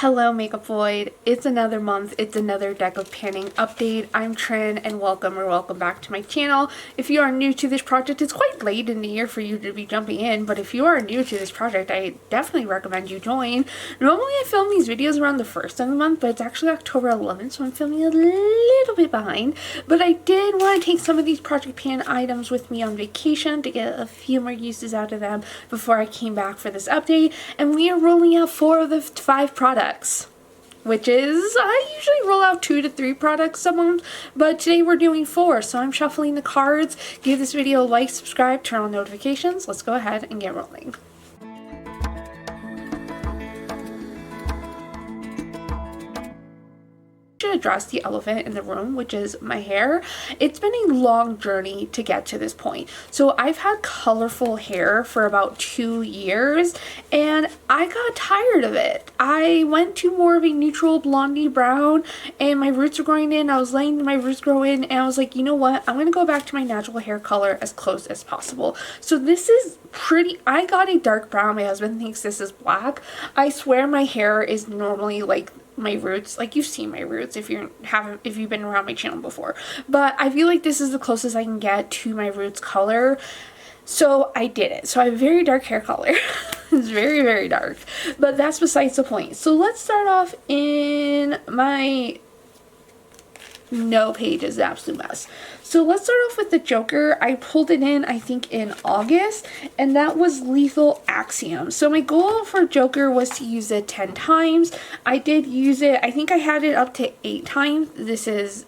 Hello Makeup Void, it's another month, it's another deck of panning update. I'm Trin and welcome back to my channel. If you are new to this project, it's quite late in the year for you to be jumping in, but if you are new to this project, I definitely recommend you join. Normally I film these videos around the 1st of the month, but it's actually October 11th, so I'm filming a little bit behind. But I did want to take some of these Project Pan items with me on vacation to get a few more uses out of them before I came back for this update, and we are rolling out 4 of the 5 products. Which is, I usually roll out 2 to 3 products a month, but today we're doing 4, so I'm shuffling the cards. Give this video a like, subscribe, turn on notifications. Let's go ahead and get rolling. Should address the elephant in the room, which is my hair. It's been a long journey to get to this point. So I've had colorful hair for about 2 years and I got tired of it. I went to more of a neutral blondie brown and my roots were growing in. I was letting my roots grow in and I was like, you know what? I'm gonna go back to my natural hair color as close as possible. So this is pretty, I got a dark brown. My husband thinks this is black. I swear my hair is normally like my roots, like you've seen my roots if you've been around my channel before, but I feel like this is the closest I can get to my roots color, so I did it. So I have very dark hair color. It's very, very dark, but that's besides the point. So let's start off in my page is an absolute mess. So let's start off with the Joker. I pulled it in, I think, in August, and that was Lethal Axiom. So my goal for Joker was to use it 10 times. I did use it, I think I had it up to 8 times. This is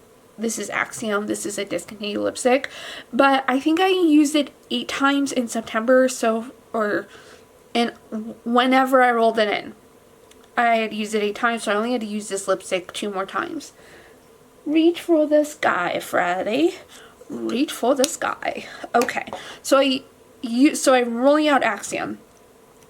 Axiom. This is a discontinued lipstick, but I think I used it 8 times in September. And whenever I rolled it in, I had used it 8 times, so I only had to use this lipstick 2 more times. Reach for the sky, Friday. Reach for the sky. Okay, so I'm rolling out Axiom.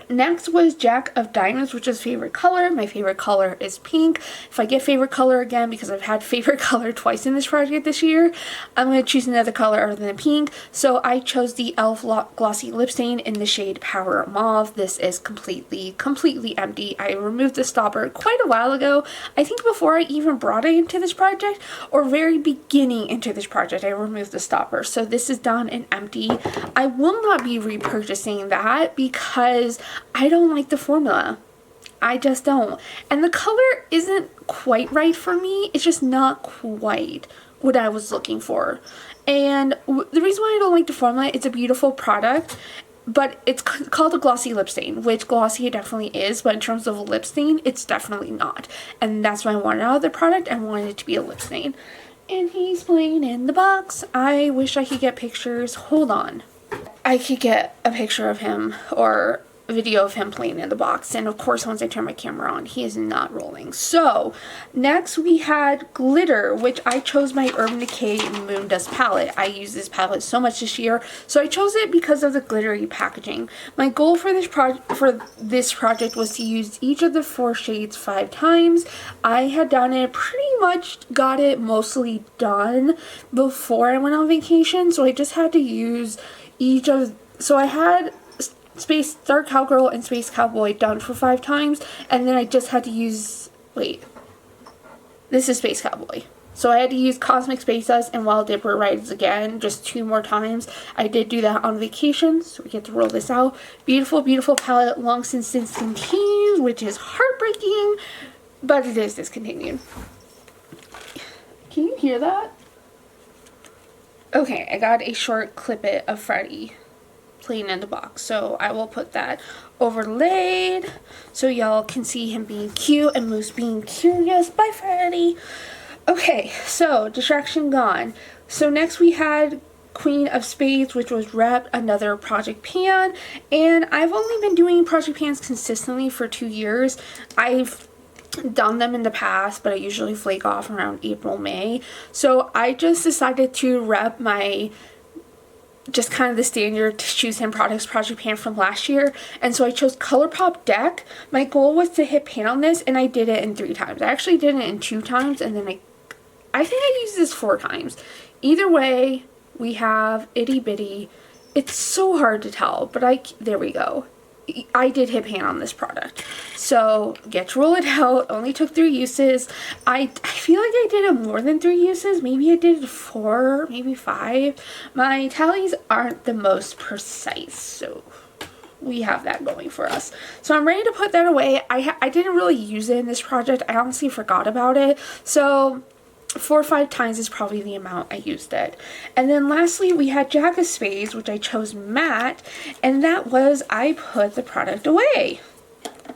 Next was Jack of Diamonds, which is favorite color. My favorite color is pink. If I get favorite color again, because I've had favorite color twice in this project this year, I'm going to choose another color other than pink. So I chose the e.l.f. Glossy Lip Stain in the shade Power Mauve. This is completely empty. I removed the stopper quite a while ago. I think before I even brought it into this project, or very beginning into this project, I removed the stopper. So this is done and empty. I will not be repurchasing that because I don't like the formula. I just don't. And the color isn't quite right for me. It's just not quite what I was looking for. And the reason why I don't like the formula, it's a beautiful product, but it's called a glossy lip stain, which glossy it definitely is, but in terms of a lip stain, it's definitely not. And that's why I wanted out of the product. I wanted it to be a lip stain. And he's playing in the box. I wish I could get pictures. Hold on. I could get a picture of him or a video of him playing in the box, and of course once I turn my camera on he is not rolling. So next we had Glitter, which I chose my Urban Decay Moon Dust palette. I use this palette so much this year, so I chose it because of the glittery packaging. My goal for this project was to use each of the 4 shades 5 times. I had done it, pretty much got it mostly done before I went on vacation, so I just had to use so I had Space Dark Cowgirl and Space Cowboy done for 5 times, and then I just had to use, this is Space Cowboy. So I had to use Cosmic Space Dust and Wild Dipper Rides again, just 2 more times. I did do that on vacation, so we get to roll this out. Beautiful, beautiful palette, long since discontinued, which is heartbreaking, but it is discontinued. Can you hear that? Okay, I got a short clip it of Freddy playing in the box, so I will put that overlaid so y'all can see him being cute and Moose being curious. Bye, Freddy. Okay, so distraction gone. So next we had Queen of Spades, which was Rep, another Project Pan, and I've only been doing Project Pans consistently for 2 years. I've done them in the past, but I usually flake off around April, May, so I just decided to rep my just kind of the standard to choose him products Project Pan from last year, and so I chose ColourPop Deck. My goal was to hit pan on this, and I did it in 3 times. I actually did it in 2 times, and then I think I used this 4 times. Either way, we have Itty Bitty. It's so hard to tell, but there we go. I did hit pan on this product. So get to roll it out. Only took 3 uses. I feel like I did it more than 3 uses. Maybe I did 4, maybe 5. My tallies aren't the most precise, so we have that going for us. So I'm ready to put that away. I didn't really use it in this project. I honestly forgot about it. So 4 or 5 times is probably the amount I used it. And then lastly, we had Jack of Spades, which I chose matte, and that was I put the product away.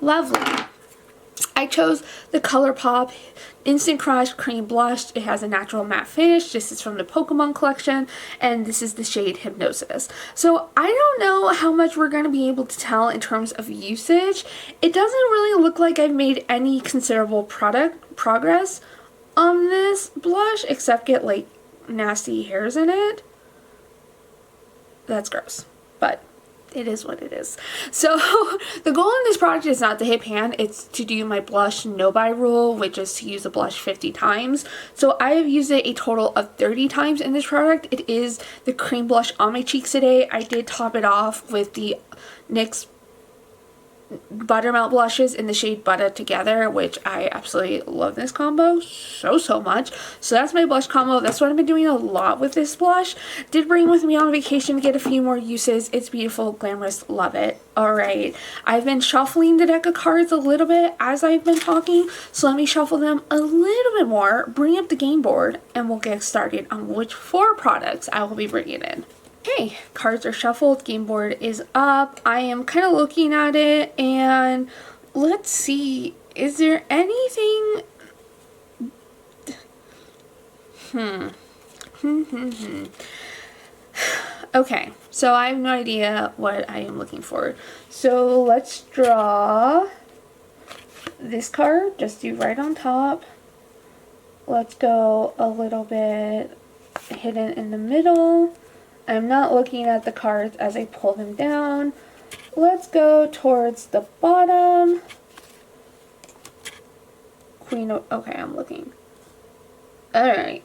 Lovely. I chose the ColourPop Instant Crush Cream Blush. It has a natural matte finish. This is from the Pokemon collection, and this is the shade Hypnosis. So I don't know how much we're going to be able to tell in terms of usage. It doesn't really look like I've made any considerable progress on this blush, except get like nasty hairs in it. That's gross, but it is what it is. So the goal in this project is not to hit pan, it's to do my blush no buy rule, which is to use a blush 50 times. So I have used it a total of 30 times in this product. It is the cream blush on my cheeks today. I did top it off with the NYX Buttermelt blushes in the shade Butter Together, which I absolutely love this combo so much. So that's my blush combo. That's what I've been doing a lot with this blush. Did bring with me on vacation to get a few more uses. It's beautiful, glamorous, love it. Alright, I've been shuffling the deck of cards a little bit as I've been talking, so let me shuffle them a little bit more, bring up the game board, and we'll get started on which 4 products I will be bringing in. Okay, cards are shuffled, game board is up. I am kind of looking at it, and let's see, is there anything? Okay, so I have no idea what I am looking for. So let's draw this card, just do right on top. Let's go a little bit hidden in the middle. I'm not looking at the cards as I pull them down. Let's go towards the bottom. Queen of, okay, I'm looking. Alright.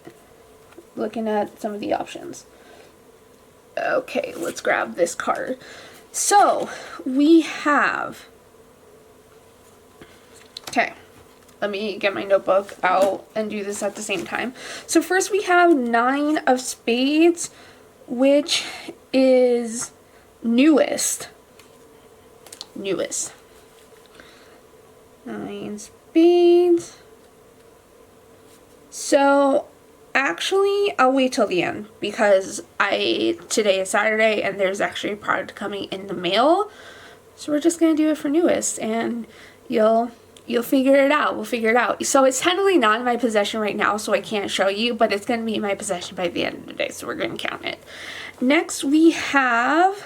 Looking at some of the options. Okay, let's grab this card. So, we have... Okay, let me get my notebook out and do this at the same time. So first we have 9 of Spades, which is newest. 9 Spades. So actually I'll wait till the end because today is Saturday and there's actually a product coming in the mail. So we're just gonna do it for newest, and you'll figure it out. We'll figure it out. So it's technically not in my possession right now, so I can't show you, but it's going to be in my possession by the end of the day, so we're going to count it. Next, we have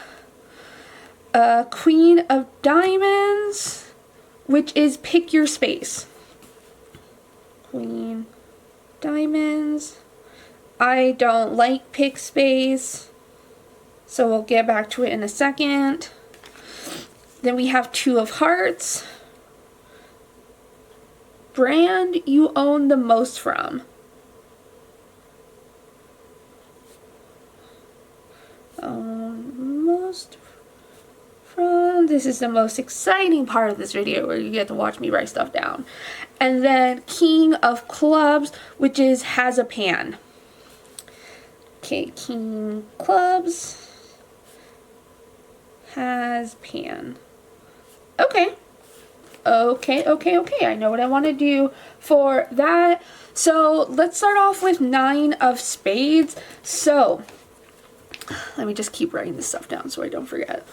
a Queen of Diamonds, which is Pick Your Space. Queen Diamonds. I don't like Pick Space, so we'll get back to it in a second. Then we have 2 of Hearts. Brand you own the most from. Most from. This is the most exciting part of this video where you get to watch me write stuff down. And then King of Clubs, which is Has a Pan. Okay, King Clubs. Has Pan. Okay. Okay. I know what I want to do for that. So let's start off with 9 of Spades. So let me just keep writing this stuff down so I don't forget.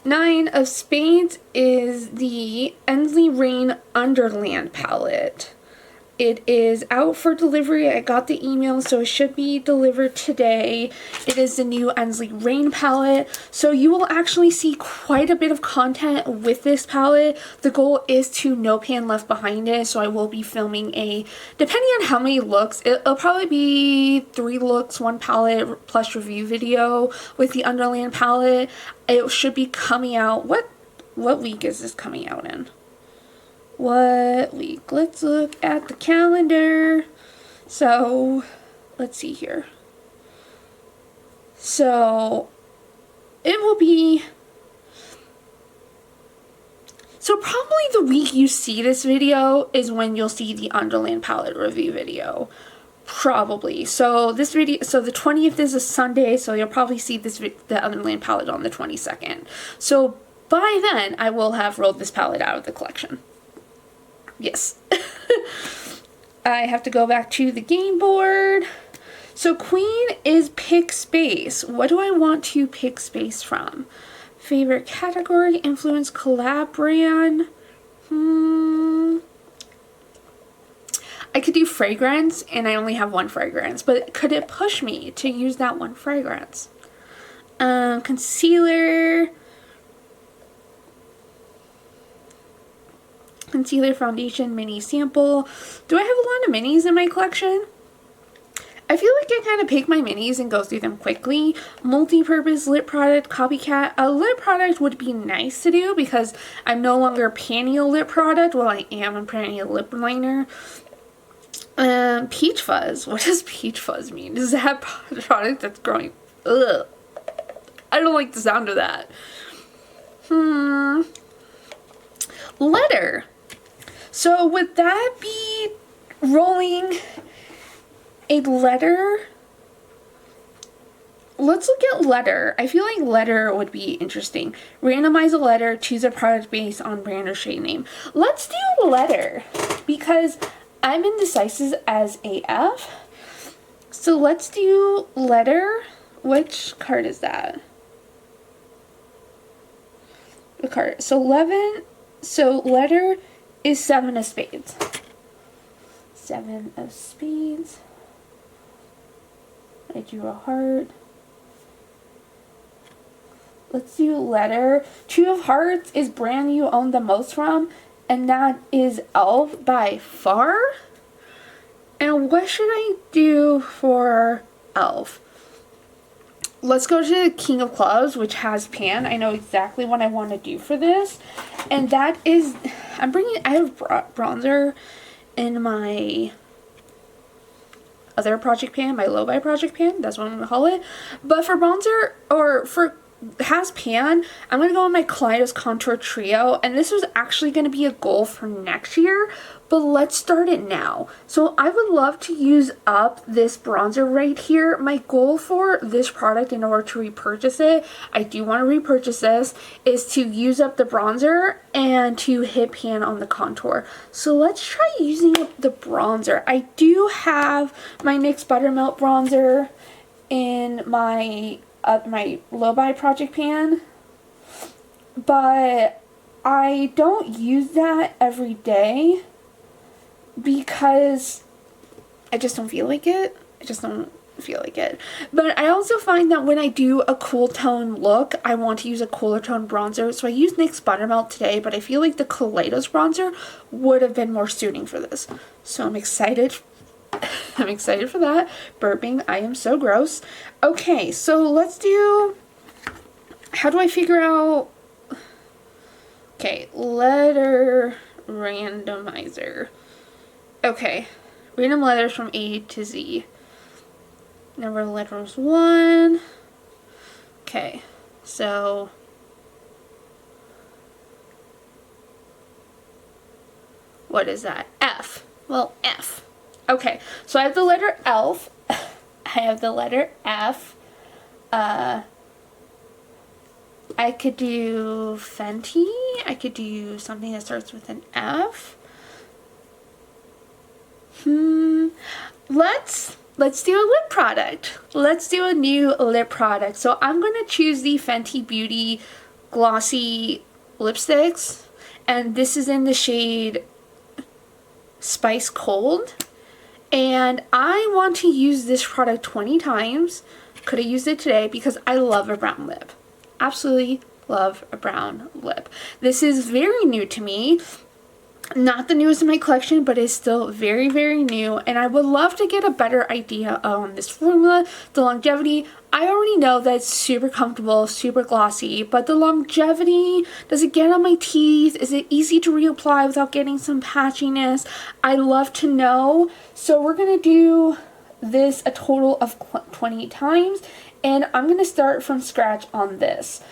9 of Spades is the Ensley Rain Underland palette. It is out for delivery. I got the email, so it should be delivered today. It is the new Ensley Rain palette. So you will actually see quite a bit of content with this palette. The goal is to no pan left behind it. So I will be filming depending on how many looks, it'll probably be 3 looks, 1 palette plus review video with the Underland palette. It should be coming out, what week is this coming out in? What week? Let's look at the calendar. So, let's see here. So, it will be So probably the week you see this video is when you'll see the Underland palette review video. Probably. So this video, so the 20th is a Sunday, so you'll probably see the Underland palette on the 22nd. So by then, I will have rolled this palette out of the collection. Yes. I have to go back to the game board. So Queen is pick space. What do I want to pick space from? Favorite category, influence, collab brand. I could do fragrance, and I only have one fragrance, but could it push me to use that one fragrance? Concealer, foundation, mini sample. Do I have a lot of minis in my collection? I feel like I kind of pick my minis and go through them quickly. Multi-purpose lip product, copycat. A lip product would be nice to do because I'm no longer panning a lip product. Well, I am panning a lip liner. Peach fuzz. What does peach fuzz mean? Is that a product that's growing? Ugh. I don't like the sound of that. Letter. So would that be rolling a letter? Let's look at letter. I feel like letter would be interesting. Randomize a letter, choose a product based on brand or shade name. Let's do letter because I'm indecisive as AF. So let's do letter. Which card is that? The card. So 11. So letter is 7 of spades. 7 of spades. I drew a heart. Let's do letter. 2 of hearts is brand you own the most from, and that is e.l.f. by far. And what should I do for e.l.f.? Let's go to King of Clubs, which has pan. I know exactly what I want to do for this. And that is, I have bronzer in my other project pan, my low buy project pan. That's what I'm going to call it. But for bronzer, or for has pan, I'm going to go on my Kaleidos Contour Trio. And this was actually going to be a goal for next year. But let's start it now. So I would love to use up this bronzer right here. My goal for this product, in order to repurchase it, I do want to repurchase this, is to use up the bronzer and to hit pan on the contour. So let's try using up the bronzer. I do have my NYX Buttermelt bronzer in my low buy project pan, but I don't use that every day because I just don't feel like it. But I also find that when I do a cool tone look, I want to use a cooler tone bronzer. So I used NYX Buttermelt today, but I feel like the Kaleidos bronzer would have been more suiting for this. So I'm excited. I'm excited for that. Burping. I am so gross. Okay, so let's do... How do I figure out... Okay, letter randomizer. Okay, random letters from A to Z. Number of letters 1. Okay, so what is that? F. Well, F. Okay, so I have the letter ELF. I have the letter F. I could do Fenty. I could do something that starts with an F. Let's do a lip product. Let's do a new lip product. So I'm going to choose the Fenty Beauty Glossy Lipsticks. And this is in the shade Spice Cold. And I want to use this product 20 times. Could have used it today because I love a brown lip. Absolutely love a brown lip. This is very new to me. Not the newest in my collection, but it's still very, very new. And I would love to get a better idea on this formula, the longevity. I already know that it's super comfortable, super glossy, but the longevity, does it get on my teeth? Is it easy to reapply without getting some patchiness? I love to know. So we're going to do this a total of 20 times, and I'm going to start from scratch on this.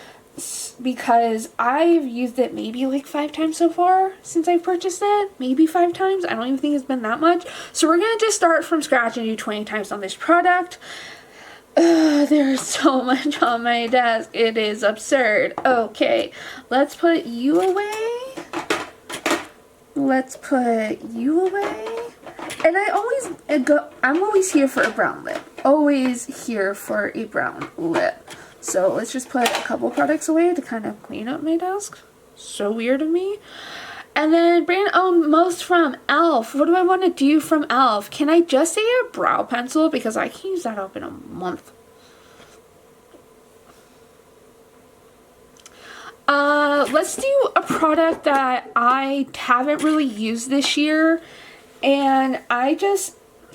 because I've used it maybe like 5 times so far since I purchased it. Maybe 5 times. I don't even think it's been that much. So we're going to just start from scratch and do 20 times on this product. There's so much on my desk. It is absurd. Okay, let's put you away. Let's put you away. And I'm always here for a brown lip. Always here for a brown lip. So let's just put a couple products away to kind of clean up my desk. So weird of me. And then brand most from e.l.f. What do I want to do from e.l.f.? Can I just say a brow pencil? Because I can use that up in a month. Let's do a product that I haven't really used this year. And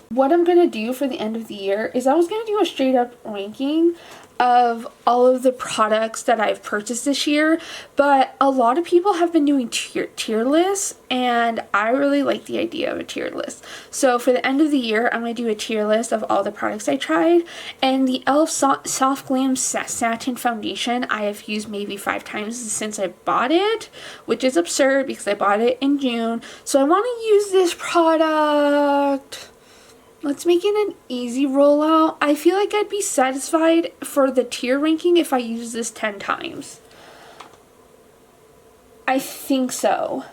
what I'm going to do for the end of the year is I was going to do a straight up ranking of all of the products that I've purchased this year, but a lot of people have been doing tier lists, and I really like the idea of a tier list. So for the end of the year, I'm going to do a tier list of all the products I tried, and the e.l.f. Soft Glam Satin Foundation I have used maybe 5 times since I bought it, which is absurd because I bought it in June. So I want to use this product. Let's make it an easy rollout. I feel like I'd be satisfied for the tier ranking if I use this 10 times. I think so.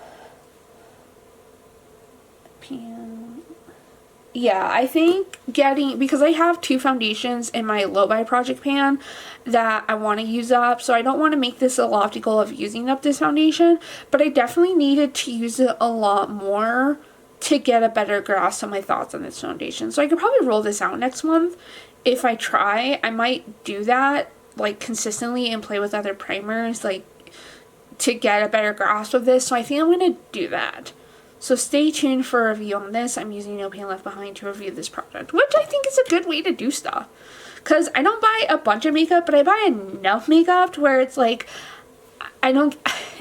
Yeah, I think because I have 2 foundations in my low buy project pan that I want to use up, so I don't want to make this a lofty goal of using up this foundation, but I definitely needed to use it a lot more to get a better grasp on my thoughts on this foundation. So I could probably roll this out next month if I try. I might do that like consistently and play with other primers like to get a better grasp of this. So I think I'm going to do that. So stay tuned for a review on this. I'm using No Pain Left Behind to review this product, which I think is a good way to do stuff. Because I don't buy a bunch of makeup, but I buy enough makeup to where it's like,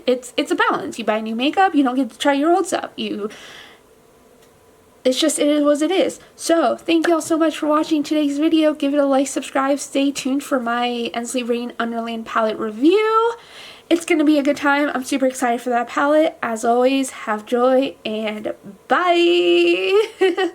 it's a balance. You buy new makeup, you don't get to try your old stuff. It is what it is. So, thank you all so much for watching today's video. Give it a like, subscribe, stay tuned for my Ensley Rain Underland palette review. It's going to be a good time. I'm super excited for that palette. As always, have joy and bye!